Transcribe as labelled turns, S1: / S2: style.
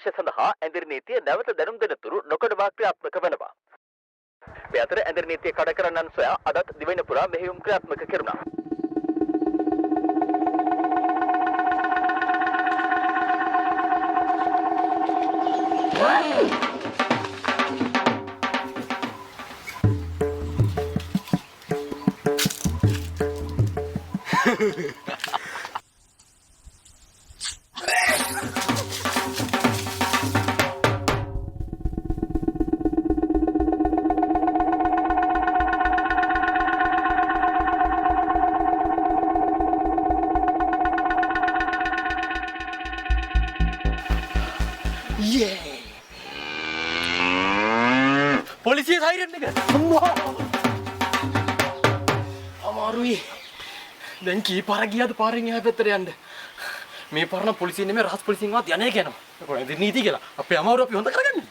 S1: විනාශය සඳහා ඇඳිරි නීතිය නැවත දැනුම් දෙනතුරු නොකඩවා ක්‍රියාත්මක වෙනවා. මේ අතර ඇඳිරි නීතිය කඩ කරන්නන් සොයා අදත් දිවයින පුරා මෙහෙයුම් ක්‍රියාත්මක කෙරුණා.
S2: Polisi siren එක අම්මා අමාරුයි දැන් කී පාර ගියාද පාරෙන් එහා පැත්තට යන්න මේ පාර නම් පොලිසිය නෙමෙයි රහස් පොලිසියෙන්වත් යන්නේ කියනවා කොහෙන්ද නීති කියලා අපේ අමාරු අපි හොඳ කරගන්න